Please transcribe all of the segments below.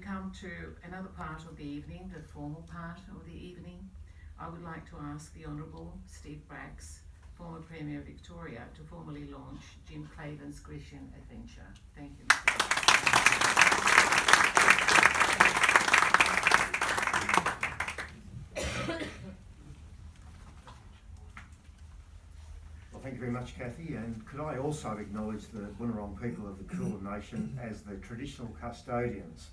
come to another part of the evening, the formal part of the evening. I would like to ask the Honourable Steve Bracks, former Premier of Victoria, to formally launch Jim Claven's Grecian Adventure. Thank you, Mr. Well, thank you very much, Kathy, and could I also acknowledge the Bunurong people of the Kulin Nation as the traditional custodians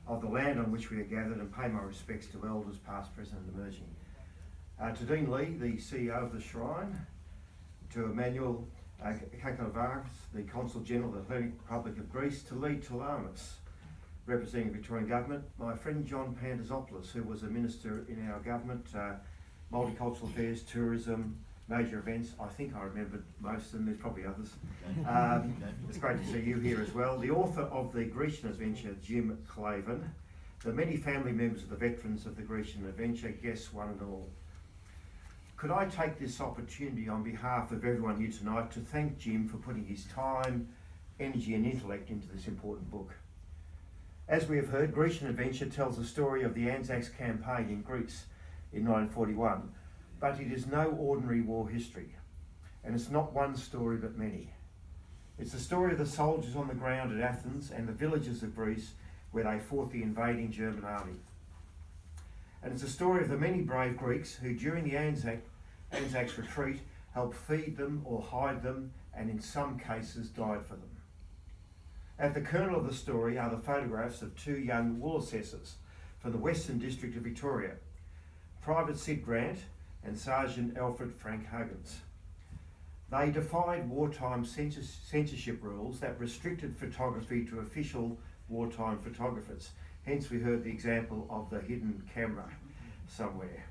of the land on which we are gathered, and pay my respects to elders past, present and emerging. To Dean Lee, the CEO of the Shrine, to Emmanuel Kakalovaris, the Consul General of the Hellenic Republic of Greece, to Lee Lemnos, representing the Victorian Government, my friend John Pandazopoulos, who was a minister in our government, multicultural affairs, tourism, major events. I think I remembered most of them, there's probably others. It's great to see you here as well. The author of the Grecian Adventure, Jim Claven, the many family members of the veterans of the Grecian Adventure, guests one and all. Could I take this opportunity on behalf of everyone here tonight to thank Jim for putting his time, energy and intellect into this important book. As we have heard, Grecian Adventure tells the story of the Anzac campaign in Greece in 1941, but it is no ordinary war history, and it's not one story but many. It's the story of the soldiers on the ground at Athens and the villages of Greece where they fought the invading German army. And it's a story of the many brave Greeks who during the Anzac's retreat helped feed them or hide them, and in some cases died for them. At the kernel of the story are the photographs of two young wool assessors from the Western District of Victoria, Private Sid Grant and Sergeant Alfred Frank Huggins. They defied wartime censorship rules that restricted photography to official wartime photographers. Hence we heard the example of the hidden camera somewhere.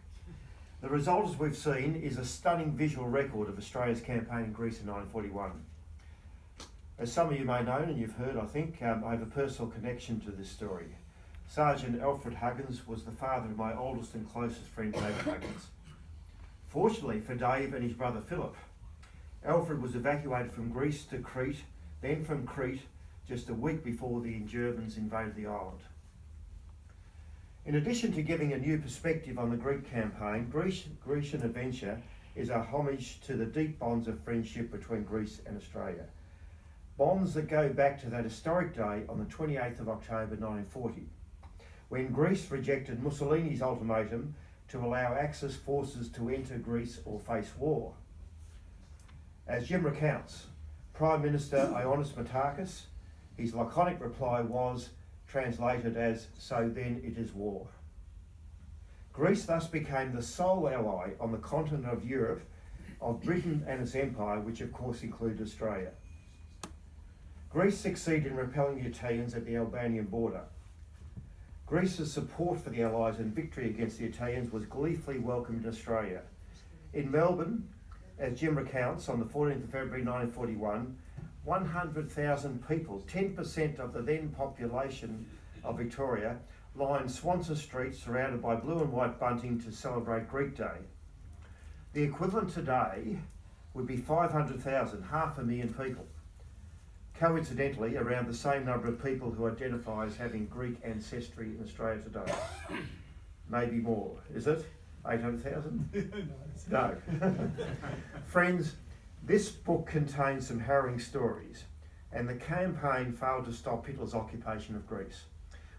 The result, as we've seen, is a stunning visual record of Australia's campaign in Greece in 1941. As some of you may know, and you've heard, I think, I have a personal connection to this story. Sergeant Alfred Huggins was the father of my oldest and closest friend, David Huggins. Fortunately for Dave and his brother Philip, Alfred was evacuated from Greece to Crete, then from Crete just a week before the Germans invaded the island. In addition to giving a new perspective on the Greek campaign, Grecian Adventure is a homage to the deep bonds of friendship between Greece and Australia. Bonds that go back to that historic day on the 28th of October 1940, when Greece rejected Mussolini's ultimatum to allow Axis forces to enter Greece or face war. As Jim recounts, Prime Minister Ioannis Matakis, his laconic reply was translated as, "So then it is war." Greece thus became the sole ally on the continent of Europe of Britain and its empire, which of course included Australia. Greece succeeded in repelling the Italians at the Albanian border. Greece's support for the Allies and victory against the Italians was gleefully welcomed in Australia. In Melbourne, as Jim recounts, on the 14th of February 1941, 100,000 people, 10% of the then population of Victoria, lined Swansea Street surrounded by blue and white bunting to celebrate Greek Day. The equivalent today would be 500,000, 500,000 people. Coincidentally, around the same number of people who identify as having Greek ancestry in Australia today. Maybe more, is it? 800,000? No. Friends, this book contains some harrowing stories, and the campaign failed to stop Hitler's occupation of Greece,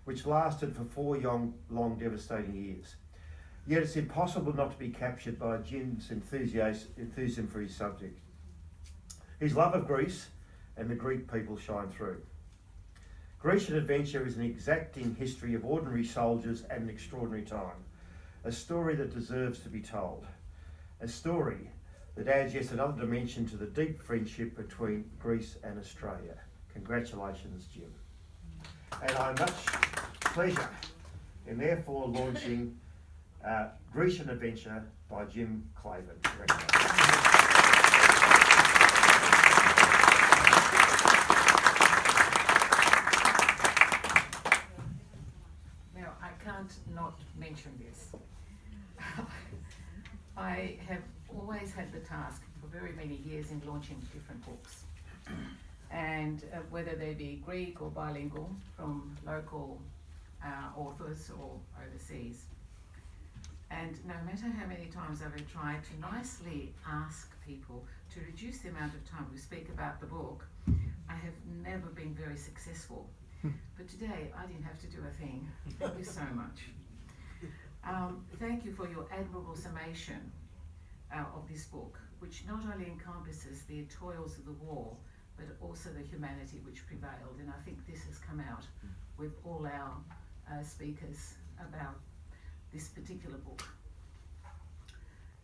which lasted for 4 long devastating years. Yet it's impossible not to be captured by Jim's enthusiasm for his subject. His love of Greece and the Greek people shine through. Grecian Adventure is an exacting history of ordinary soldiers at an extraordinary time, a story that deserves to be told, a story that adds yet another dimension to the deep friendship between Greece and Australia. Congratulations, Jim. And I have much pleasure in therefore launching Grecian Adventure by Jim Claven. Congratulations. Not mention this. I have always had the task for very many years in launching different books, and whether they be Greek or bilingual, from local authors or overseas. And no matter how many times I've tried to nicely ask people to reduce the amount of time we speak about the book, I have never been very successful. But today I didn't have to do a thing. Thank you so much. Thank you for your admirable summation of this book, which not only encompasses the toils of the war, but also the humanity which prevailed. And I think this has come out with all our speakers about this particular book.